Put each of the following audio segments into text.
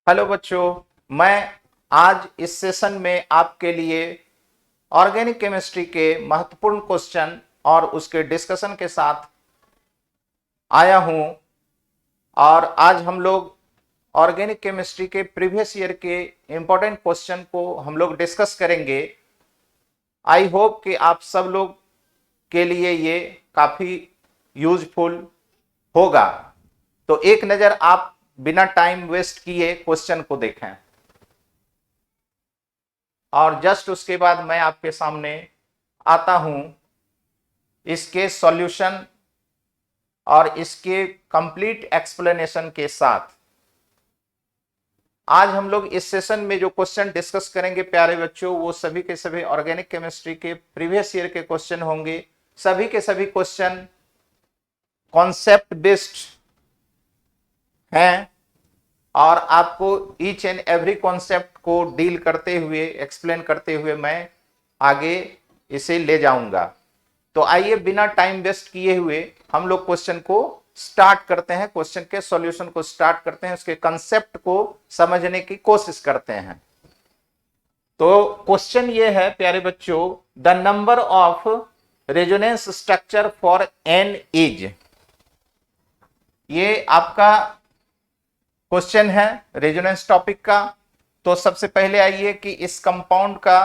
Hello बच्चों। मैं आज इस सेशन में आपके लिए ऑर्गेनिक केमिस्ट्री के महत्वपूर्ण क्वेश्चन और उसके डिस्कशन के साथ आया हूं। और आज हम लोग ऑर्गेनिक केमिस्ट्री के प्रीवियस ईयर के इंपॉर्टेंट क्वेश्चन को हम लोग डिस्कस करेंगे। आई होप कि आप सब लोग के लिए ये काफी यूजफुल होगा। तो एक नजर आप बिना टाइम वेस्ट किए क्वेश्चन को देखें और जस्ट उसके बाद मैं आपके सामने आता हूं इसके सॉल्यूशन और इसके कंप्लीट एक्सप्लेनेशन के साथ। आज हम लोग इस सेशन में जो क्वेश्चन डिस्कस करेंगे प्यारे बच्चों, वो सभी के सभी ऑर्गेनिक केमिस्ट्री के प्रीवियस ईयर के क्वेश्चन होंगे। सभी के सभी क्वेश्चन कॉन्सेप्ट बेस्ड हैं और आपको ईच एंड एवरी कॉन्सेप्ट को डील करते हुए, एक्सप्लेन करते हुए मैं आगे इसे ले जाऊंगा। तो आइए बिना टाइम वेस्ट किए हुए हम लोग क्वेश्चन को स्टार्ट करते हैं, क्वेश्चन के सॉल्यूशन को स्टार्ट करते हैं, उसके कंसेप्ट को समझने की कोशिश करते हैं। तो क्वेश्चन ये है प्यारे बच्चों, the number of resonance structure for an is. ये आपका क्वेश्चन है रेजोनेंस टॉपिक का। तो सबसे पहले आइए कि इस कंपाउंड का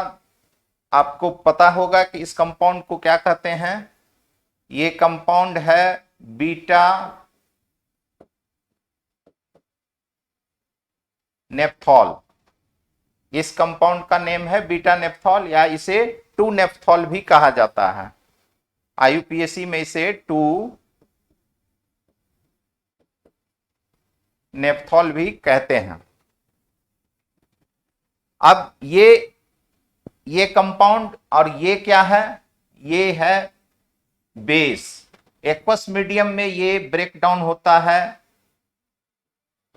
आपको पता होगा कि इस कंपाउंड को क्या कहते हैं। ये कंपाउंड है बीटा नेप्थॉल। इस कंपाउंड का नेम है बीटा नेप्थॉल या इसे टू नेप्थॉल भी कहा जाता है। आईयूपीएसी में इसे टू नेप्थॉल भी कहते हैं। अब ये कंपाउंड और ये क्या है, ये है बेस। एक्वस मीडियम में ये ब्रेक डाउन होता है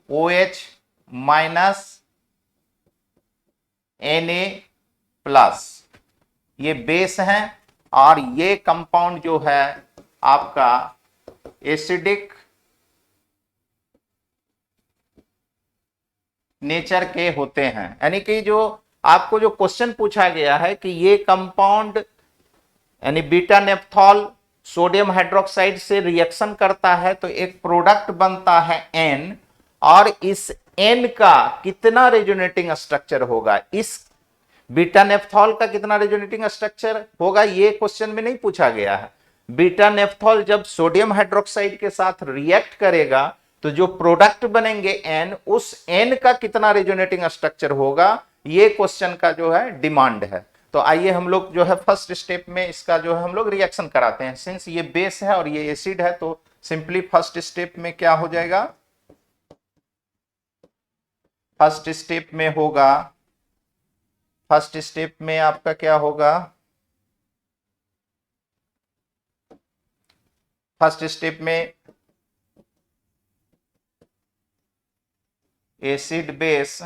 OH माइनस Na+। ये बेस है और ये कंपाउंड जो है आपका एसिडिक नेचर के होते हैं। यानी कि जो आपको जो क्वेश्चन पूछा गया है कि ये कंपाउंड यानी बीटा नेप्थॉल सोडियम हाइड्रोक्साइड से रिएक्शन करता है तो एक प्रोडक्ट बनता है N, और इस N का कितना रेजोनेटिंग स्ट्रक्चर होगा, इस बीटा नेप्थॉल का कितना रेजोनेटिंग स्ट्रक्चर होगा, ये क्वेश्चन में नहीं पूछा गया है। बीटा नेप्थॉल जब सोडियम हाइड्रोक्साइड के साथ रिएक्ट करेगा तो जो प्रोडक्ट बनेंगे N, उस N का कितना रेजोनेटिंग स्ट्रक्चर होगा, ये क्वेश्चन का जो है डिमांड है। तो आइए हम लोग जो है फर्स्ट स्टेप में इसका जो है हम लोग रिएक्शन कराते हैं। सिंस ये बेस है और ये एसिड है तो सिंपली फर्स्ट स्टेप में क्या हो जाएगा, फर्स्ट स्टेप में होगा, फर्स्ट स्टेप में आपका क्या होगा, फर्स्ट स्टेप में एसिड बेस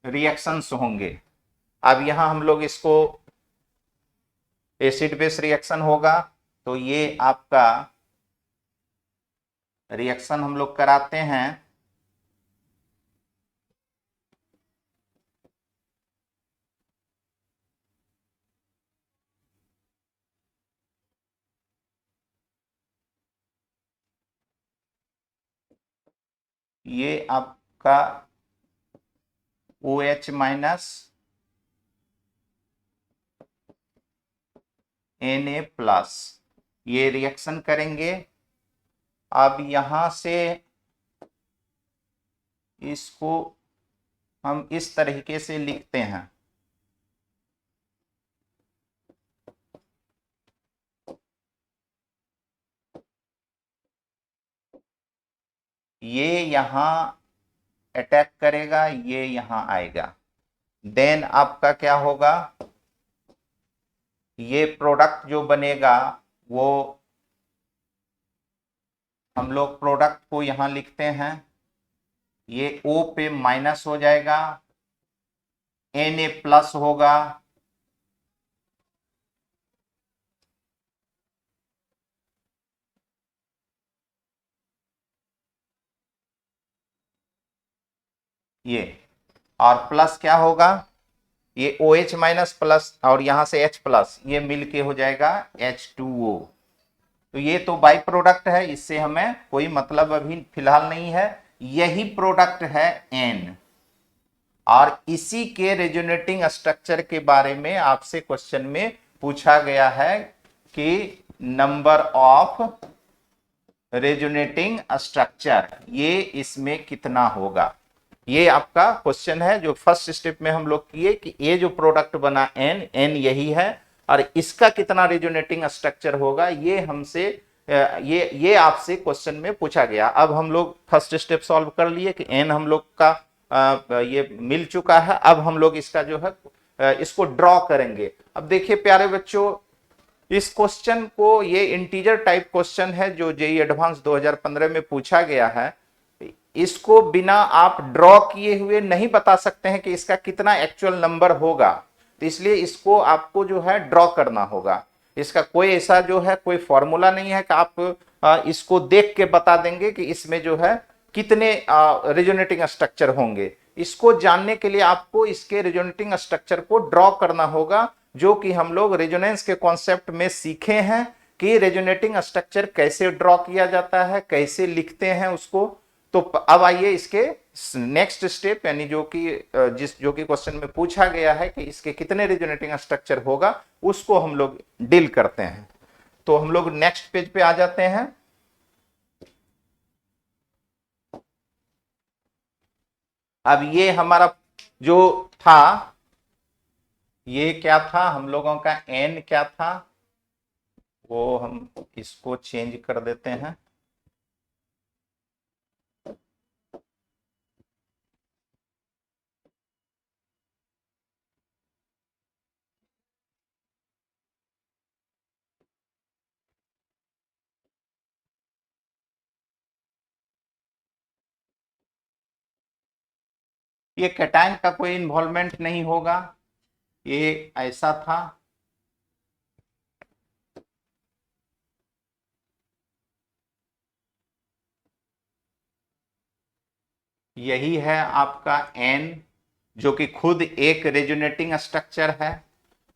रिएक्शंस होंगे। अब यहां हम लोग इसको एसिड बेस रिएक्शन होगा तो ये आपका रिएक्शन हम लोग कराते हैं। ये आपका OH माइनस Na+, ये रिएक्शन करेंगे। अब यहां से इसको हम इस तरीके से लिखते हैं, ये यहां अटैक करेगा, ये यहां आएगा। देन आपका क्या होगा, ये प्रोडक्ट जो बनेगा वो हम लोग प्रोडक्ट को यहां लिखते हैं, ये O पे माइनस हो जाएगा, Na+ होगा, ये, और प्लस क्या होगा, ये OH माइनस प्लस और यहां से H प्लस, ये मिलके हो जाएगा H2O। तो ये तो बाई प्रोडक्ट है, इससे हमें कोई मतलब अभी फिलहाल नहीं है। यही प्रोडक्ट है N, और इसी के रेजोनेटिंग स्ट्रक्चर के बारे में आपसे क्वेश्चन में पूछा गया है कि नंबर ऑफ रेजोनेटिंग स्ट्रक्चर ये इसमें कितना होगा। ये आपका क्वेश्चन है जो फर्स्ट स्टेप में हम लोग किए कि ये जो प्रोडक्ट बना N यही है, और इसका कितना रेजोनेटिंग स्ट्रक्चर होगा, ये हमसे ये आपसे क्वेश्चन में पूछा गया। अब हम लोग फर्स्ट स्टेप सॉल्व कर लिए कि N हम लोग का ये मिल चुका है। अब हम लोग इसका जो है इसको ड्रॉ करेंगे। अब देखिए प्यारे बच्चों, इस क्वेश्चन को, ये इंटीजर टाइप क्वेश्चन है जो जेईई एडवांस 2015 में पूछा गया है। इसको बिना आप ड्रॉ किए हुए नहीं बता सकते हैं कि इसका कितना एक्चुअल नंबर होगा, तो इसलिए इसको आपको जो है ड्रॉ करना होगा। इसका कोई ऐसा जो है कोई फॉर्मूला नहीं है कि आप इसको देख के बता देंगे कि इसमें जो है कितने रेजोनेटिंग स्ट्रक्चर होंगे। इसको जानने के लिए आपको इसके रेजोनेटिंग स्ट्रक्चर को ड्रॉ करना होगा, जो कि हम लोग रेजोनेंस के कॉन्सेप्ट में सीखे हैं कि रेजोनेटिंग स्ट्रक्चर कैसे ड्रॉ किया जाता है, कैसे लिखते हैं उसको। तो अब आइए इसके नेक्स्ट स्टेप, यानी जो कि क्वेश्चन में पूछा गया है कि इसके कितने रेजोनेटिंग स्ट्रक्चर होगा, उसको हम लोग डील करते हैं। तो हम लोग नेक्स्ट पेज पे आ जाते हैं। अब ये हमारा जो था, ये क्या था हम लोगों का, N क्या था, वो हम इसको चेंज कर देते हैं। ये कैटायन का कोई इन्वॉल्वमेंट नहीं होगा, ये ऐसा था। यही है आपका N, जो कि खुद एक रेजोनेटिंग स्ट्रक्चर है।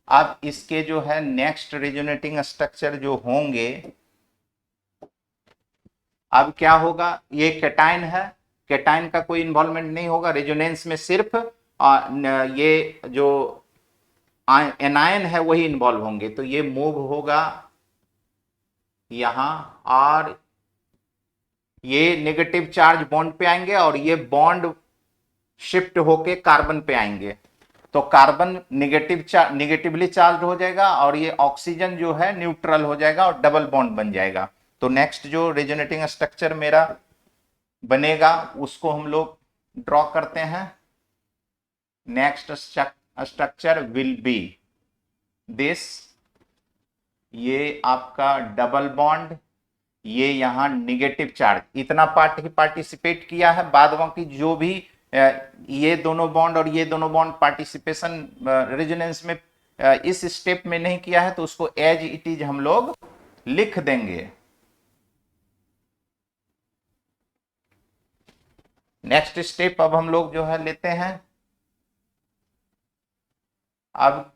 अब इसके जो है नेक्स्ट रेजोनेटिंग स्ट्रक्चर जो होंगे, अब क्या होगा, ये कैटायन है, कैटायन का कोई इन्वॉल्वमेंट नहीं होगा रेजोनेंस में, सिर्फ ये जो एनायन है वही इन्वॉल्व होंगे। तो ये मूव होगा यहां, और ये नेगेटिव चार्ज बॉन्ड पे आएंगे, और ये बॉन्ड शिफ्ट होके कार्बन पे आएंगे। तो कार्बन निगेटिवली चार्ज हो जाएगा, और ये ऑक्सीजन जो है न्यूट्रल हो जाएगा और डबल बॉन्ड बन जाएगा। तो नेक्स्ट जो रेजोनेटिंग स्ट्रक्चर मेरा बनेगा उसको हम लोग ड्रॉ करते हैं। Next structure will be this, ये आपका डबल बॉन्ड, ये यहां निगेटिव चार्ज, इतना पार्ट ही पार्टिसिपेट किया है। बाद बाकी जो भी ये दोनों बॉन्ड और ये दोनों बॉन्ड पार्टिसिपेशन रेजोनेंस में इस स्टेप में नहीं किया है, तो उसको एज इट इज हम लोग लिख देंगे। नेक्स्ट स्टेप अब हम लोग जो है लेते हैं। अब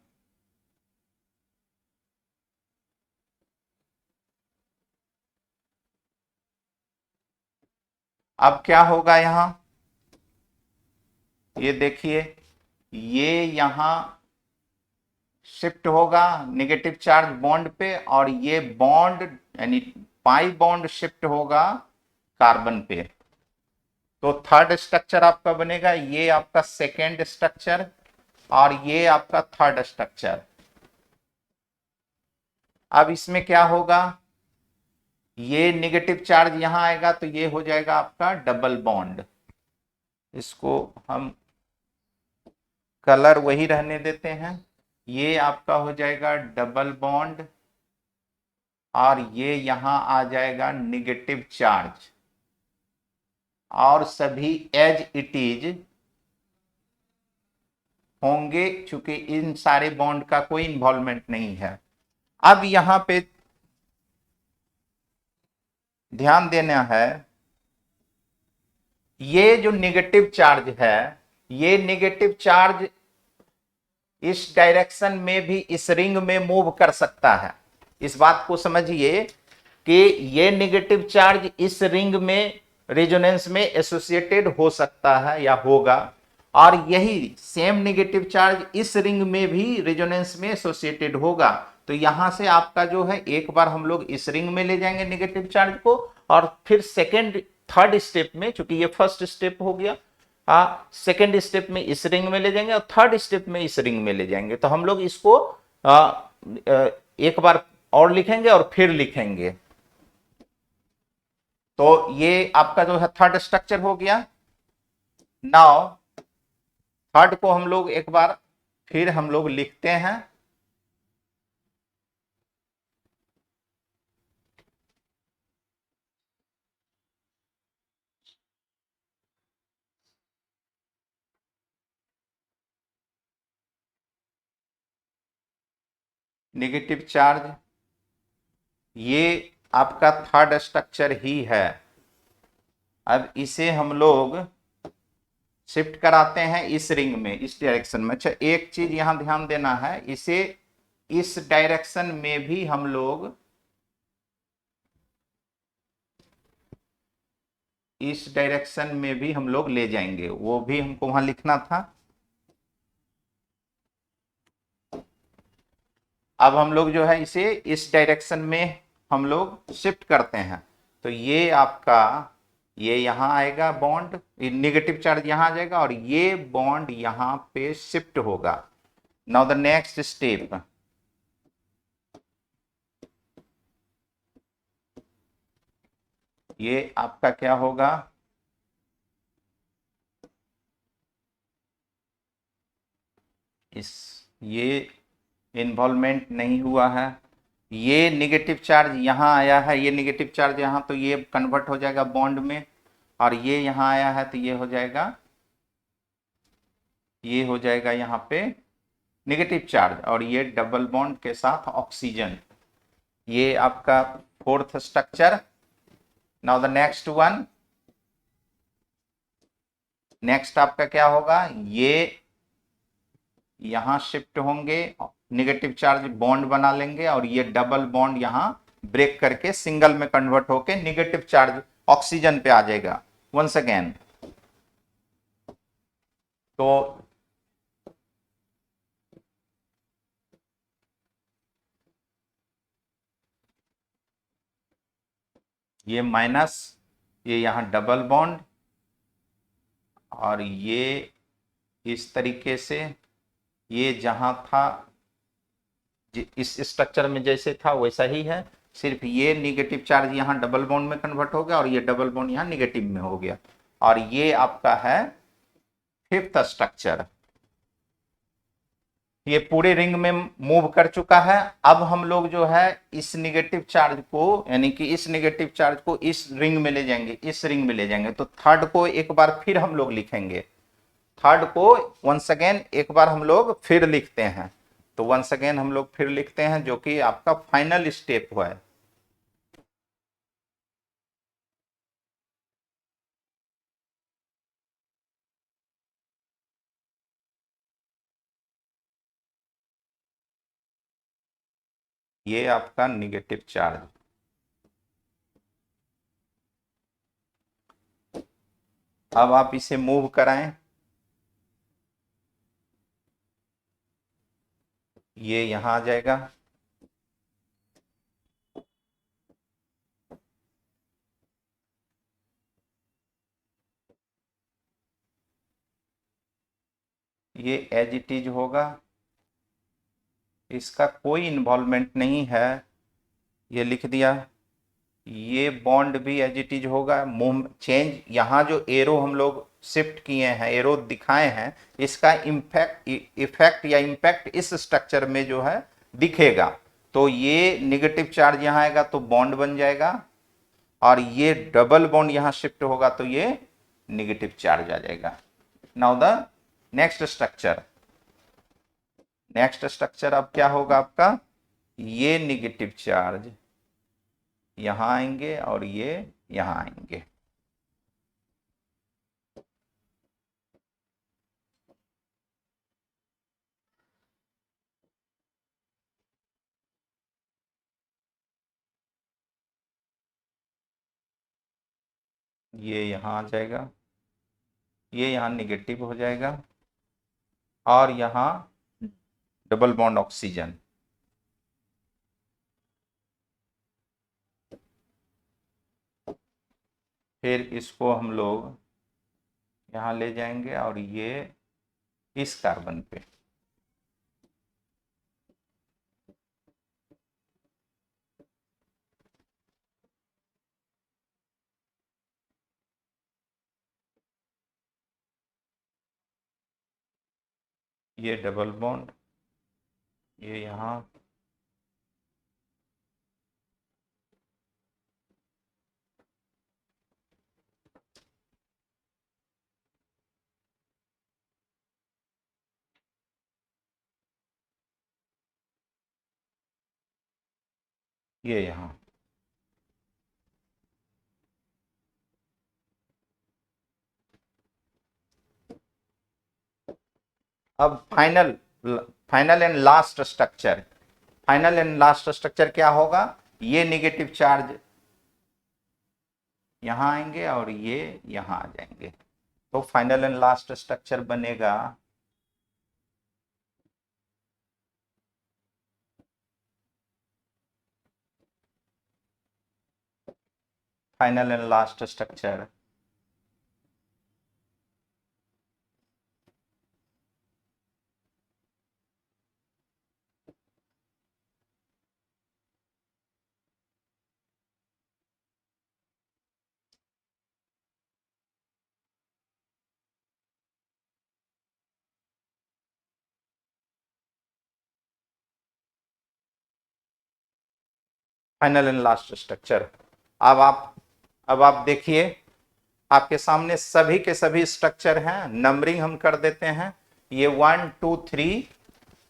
क्या होगा यहां, ये देखिए, ये यहां शिफ्ट होगा नेगेटिव चार्ज बॉन्ड पे, और ये बॉन्ड यानी पाई बॉन्ड शिफ्ट होगा कार्बन पे। तो थर्ड स्ट्रक्चर आपका बनेगा, ये आपका सेकेंड स्ट्रक्चर, और ये आपका थर्ड स्ट्रक्चर। अब इसमें क्या होगा, ये नेगेटिव चार्ज यहां आएगा, तो ये हो जाएगा आपका डबल बॉन्ड। इसको हम कलर वही रहने देते हैं। ये आपका हो जाएगा डबल बॉन्ड, और ये यहां आ जाएगा नेगेटिव चार्ज, और सभी एज इट इज होंगे, चूंकि इन सारे बॉन्ड का कोई इन्वॉल्वमेंट नहीं है। अब यहां पे ध्यान देना है, ये जो नेगेटिव चार्ज है ये नेगेटिव चार्ज इस डायरेक्शन में भी इस रिंग में मूव कर सकता है। इस बात को समझिए कि ये नेगेटिव चार्ज इस रिंग में रेजोनेंस में एसोसिएटेड हो सकता है या होगा, और यही सेम नेगेटिव चार्ज इस रिंग में भी रेजोनेंस में एसोसिएटेड होगा। तो यहां से आपका जो है एक बार हम लोग इस रिंग में ले जाएंगे नेगेटिव चार्ज को, और फिर सेकेंड थर्ड स्टेप में, चूंकि ये फर्स्ट स्टेप हो गया, सेकेंड स्टेप में इस रिंग में ले जाएंगे और थर्ड स्टेप में इस रिंग में ले जाएंगे। तो हम लोग इसको एक बार और लिखेंगे और फिर लिखेंगे। तो ये आपका जो है थर्ड स्ट्रक्चर हो गया। नाउ थर्ड को हम लोग एक बार फिर हम लोग लिखते हैं। नेगेटिव चार्ज ये आपका थर्ड स्ट्रक्चर ही है। अब इसे हम लोग शिफ्ट कराते हैं इस रिंग में, इस डायरेक्शन में। अच्छा, एक चीज यहां ध्यान देना है, इसे इस डायरेक्शन में भी हम लोग, इस डायरेक्शन में भी हम लोग ले जाएंगे, वो भी हमको वहां लिखना था। अब हम लोग जो है इसे इस डायरेक्शन में हम लोग शिफ्ट करते हैं। तो ये आपका, ये यहां आएगा बॉन्ड, नेगेटिव चार्ज यहां आ जाएगा और ये बॉन्ड यहां पे शिफ्ट होगा। नाउ द नेक्स्ट स्टेप, ये आपका क्या होगा, इस, ये इन्वॉल्वमेंट नहीं हुआ है। ये नेगेटिव चार्ज यहां आया है, ये नेगेटिव चार्ज यहां, तो ये कन्वर्ट हो जाएगा बॉन्ड में, और ये यहां आया है तो ये हो जाएगा, ये हो जाएगा यहां पे नेगेटिव चार्ज, और ये डबल बॉन्ड के साथ ऑक्सीजन। ये आपका fourth structure. Now the next one, next आपका क्या होगा, ये यहां शिफ्ट होंगे, नेगेटिव चार्ज बॉन्ड बना लेंगे, और ये डबल बॉन्ड यहां ब्रेक करके सिंगल में कन्वर्ट होके नेगेटिव चार्ज ऑक्सीजन पे आ जाएगा वंस अगेन। तो ये माइनस, ये यहां डबल बॉन्ड, और ये इस तरीके से, ये जहां था इस स्ट्रक्चर में जैसे था वैसा ही है, सिर्फ ये नेगेटिव चार्ज यहां डबल बॉन्ड में कन्वर्ट हो गया और ये डबल बॉन्ड यहां नेगेटिव में हो गया, और ये आपका है फिफ्थ स्ट्रक्चर। ये पूरे रिंग में मूव कर चुका है। अब हम लोग जो है इस नेगेटिव चार्ज को, यानी कि इस नेगेटिव चार्ज को इस रिंग में ले जाएंगे, इस रिंग में ले जाएंगे। तो थर्ड को एक बार फिर हम लोग लिखेंगे, थर्ड को वंस अगेन एक बार हम लोग फिर लिखते हैं। तो वंस अगेन हम लोग फिर लिखते हैं, जो कि आपका फाइनल स्टेप हुआ है। ये आपका निगेटिव चार्ज, अब आप इसे मूव कराएं, ये यहां आ जाएगा, ये एज इट इज होगा, इसका कोई इन्वॉल्वमेंट नहीं है, ये लिख दिया। ये बॉन्ड भी एज इट इज होगा, मूव चेंज, यहाँ जो एरो हम लोग शिफ्ट किए हैं, एरो दिखाए हैं, इसका इम्पैक्ट इफेक्ट या इम्पैक्ट इस स्ट्रक्चर में जो है दिखेगा। तो ये नेगेटिव चार्ज यहाँ आएगा तो बॉन्ड बन जाएगा, और ये डबल बॉन्ड यहाँ शिफ्ट होगा तो ये नेगेटिव चार्ज आ जाएगा। Now the next structure, next structure अब क्या होगा आपका, ये नेगेटिव चार्ज यहां आएंगे और ये यहां आएंगे। ये यहाँ आ जाएगा, ये यहाँ निगेटिव हो जाएगा, और यहाँ डबल बॉन्ड ऑक्सीजन। फिर इसको हम लोग यहाँ ले जाएंगे और ये इस कार्बन पे, ये डबल बॉन्ड, ये यहाँ, ये यहाँ। अब final and last structure, final and last structure क्या होगा, ये निगेटिव चार्ज यहाँ आएंगे और ये यहाँ आ जाएंगे, तो फाइनल एंड लास्ट स्ट्रक्चर बनेगा final and last structure final and last structure. अब आप देखिए, आपके सामने सभी के सभी स्ट्रक्चर हैं, नंबरिंग हम कर देते हैं। ये 1 2 3,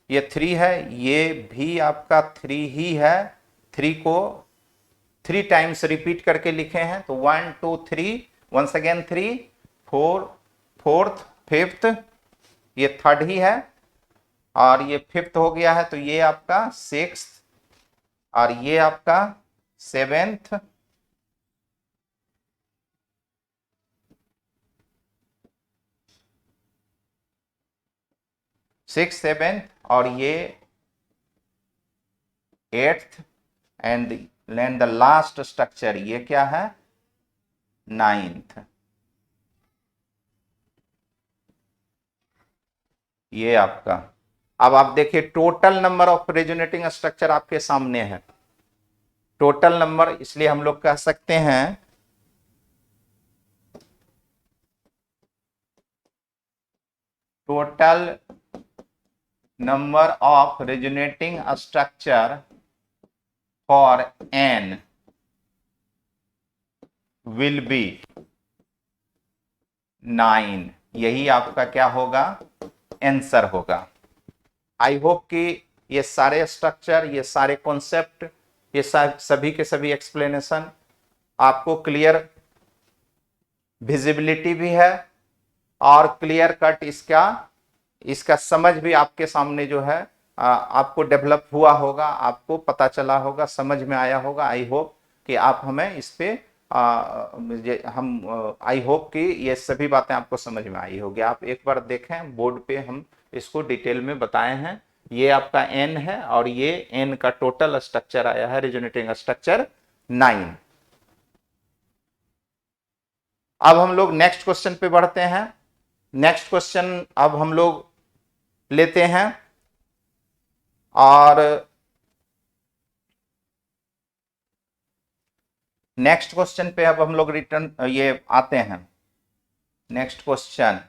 ये 3 है, ये भी आपका 3 ही है, 3 को 3 टाइम्स रिपीट करके लिखे हैं, तो 1 2 3, वंस अगेन 3, 4, फोर्थ, फिफ्थ, ये थर्ड ही है, और ये फिफ्थ हो गया है, तो ये आपका सिक्स्थ, और ये आपका सेवेंथ, सिक्स सेवेंथ, और ये eighth, and the last structure ये क्या है, नाइन्थ। ये आपका, अब आप देखिए total number of resonating structure आपके सामने है। टोटल नंबर इसलिए हम लोग कह सकते हैं total number of resonating structure for n will be 9। यही आपका क्या होगा, आंसर होगा। आई होप कि ये सारे स्ट्रक्चर, ये सारे कॉन्सेप्ट, ये सभी के सभी एक्सप्लेनेशन आपको क्लियर विजिबिलिटी भी है, और क्लियर कट इसका समझ भी आपके सामने जो है आपको डेवलप हुआ होगा, आपको पता चला होगा, समझ में आया होगा। आई होप कि आप हमें इस पे आई होप कि ये सभी बातें आपको समझ में आई होगी। आप एक बार देखें बोर्ड पे, हम इसको डिटेल में बताए हैं। ये आपका n है, और ये n का टोटल स्ट्रक्चर आया है, रेजोनेटिंग स्ट्रक्चर 9। अब हम लोग नेक्स्ट क्वेश्चन पे बढ़ते हैं। नेक्स्ट क्वेश्चन अब हम लोग लेते हैं, और नेक्स्ट क्वेश्चन पे अब हम लोग रिटर्न ये आते हैं। नेक्स्ट क्वेश्चन,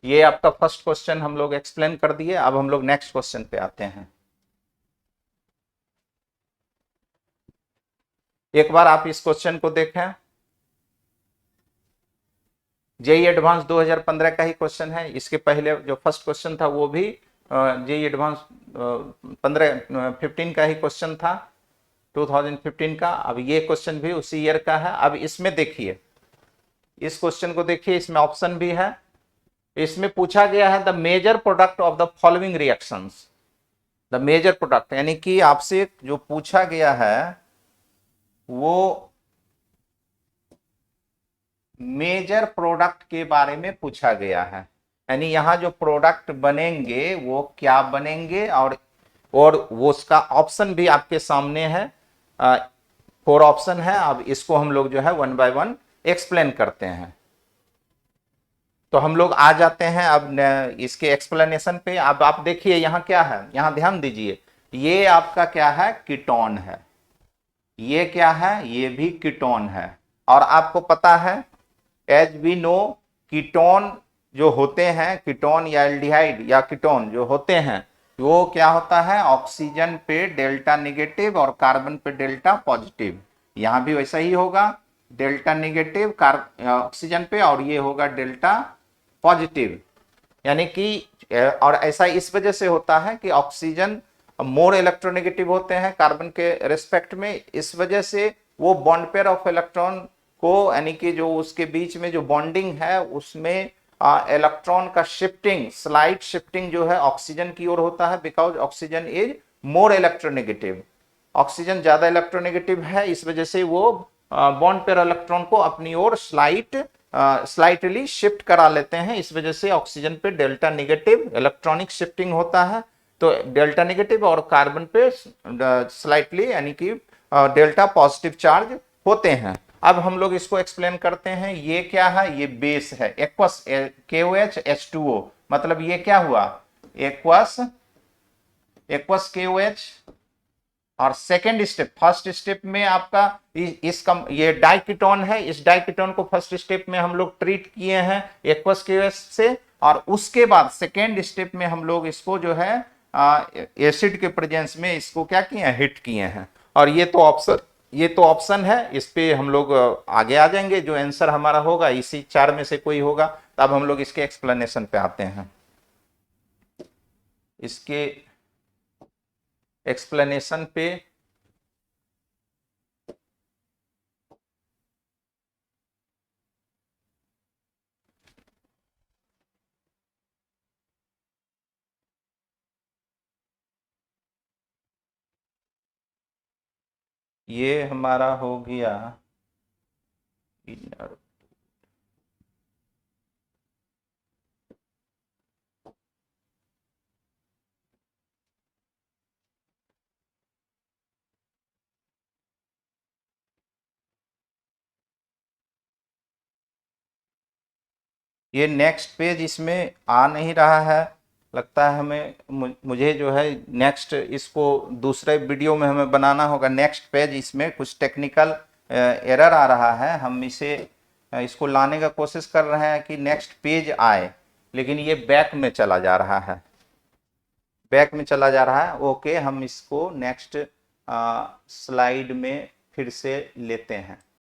ये आपका फर्स्ट क्वेश्चन हम लोग एक्सप्लेन कर दिए। अब हम लोग नेक्स्ट क्वेश्चन पे आते हैं। एक बार आप इस क्वेश्चन को देखें, जेई एडवांस 2015 का ही क्वेश्चन है। इसके पहले जो फर्स्ट क्वेश्चन था वो भी जेई एडवांस 15 का ही क्वेश्चन था, 2015 का। अब ये क्वेश्चन भी उसी ईयर का है। अब इसमें देखिए, इस क्वेश्चन को देखिए, इसमें ऑप्शन भी है। इसमें पूछा गया है the major product of the following reactions. The major product यानी कि आपसे जो पूछा गया है वो मेजर प्रोडक्ट के बारे में पूछा गया है। यानी यहाँ जो प्रोडक्ट बनेंगे वो क्या बनेंगे, और वो उसका ऑप्शन भी आपके सामने है। 4 ऑप्शन है। अब इसको हम लोग जो है 1 बाय 1 एक्सप्लेन करते हैं। तो हम लोग आ जाते हैं अब इसके एक्सप्लेनेशन पे। अब आप देखिए यहाँ क्या है, यहाँ ध्यान दीजिए। ये आपका क्या है, कीटोन है। ये क्या है, ये भी कीटोन है। और आपको पता है, एज वी नो, कीटोन जो होते हैं, कीटोन या एल्डिहाइड या कीटोन जो होते हैं, वो क्या होता है, ऑक्सीजन पे डेल्टा नेगेटिव और कार्बन पे डेल्टा पॉजिटिव। यहां भी वैसा ही होगा, डेल्टा नेगेटिव ऑक्सीजन पे, और ये होगा डेल्टा पॉजिटिव। यानी कि और ऐसा इस वजह से होता है कि ऑक्सीजन मोर इलेक्ट्रोनेगेटिव होते हैं कार्बन के रिस्पेक्ट में। इस वजह से वो बॉन्ड पेयर ऑफ इलेक्ट्रॉन को, यानी कि जो उसके बीच में जो बॉन्डिंग है उसमें इलेक्ट्रॉन का शिफ्टिंग, स्लाइड शिफ्टिंग जो है ऑक्सीजन की ओर होता है, because oxygen is more electronegative. Oxygen ज्यादा इलेक्ट्रोनेगेटिव है, इस वजह से वो बॉन्ड पेयर इलेक्ट्रॉन को अपनी ओर स्लाइटली शिफ्ट करा लेते हैं। इस वजह से ऑक्सीजन पे डेल्टा नेगेटिव इलेक्ट्रॉनिक शिफ्टिंग होता है। तो डेल्टा नेगेटिव और कार्बन पे स्लाइटली, यानी कि डेल्टा पॉजिटिव चार्ज होते हैं। अब हम लोग इसको एक्सप्लेन करते हैं। ये क्या है, ये बेस है, एक्वस KOH H2O। मतलब ये क्या हुआ, एक्वस KOH। और सेकेंड स्टेप, फर्स्ट स्टेप में आपका ये डाइकीटोन है। इस डाइकीटोन को फर्स्ट स्टेप में हम लोग ट्रीट किए हैं एक्वस KOH से। और उसके बाद सेकेंड स्टेप में हम लोग इसको जो है एसिड के प्रेजेंस में इसको क्या किए हैं, हिट किए हैं। और ये तो ऑप्शन है, इस पे हम लोग आगे आ जाएंगे। जो आंसर हमारा होगा इसी 4 में से कोई होगा। तो अब हम लोग इसके एक्सप्लेनेशन पे आते हैं। इसके एक्सप्लेनेशन पे ये हमारा हो गया इनर। ये नेक्स्ट पेज इसमें आ नहीं रहा है, लगता है हमें मुझे जो है नेक्स्ट इसको दूसरे वीडियो में हमें बनाना होगा। नेक्स्ट पेज इसमें कुछ टेक्निकल एरर आ रहा है। हम इसको लाने का कोशिश कर रहे हैं कि नेक्स्ट पेज आए, लेकिन ये बैक में चला जा रहा है, बैक में चला जा रहा है। ओके, हम इसको नेक्स्ट स्लाइड में फिर से लेते हैं।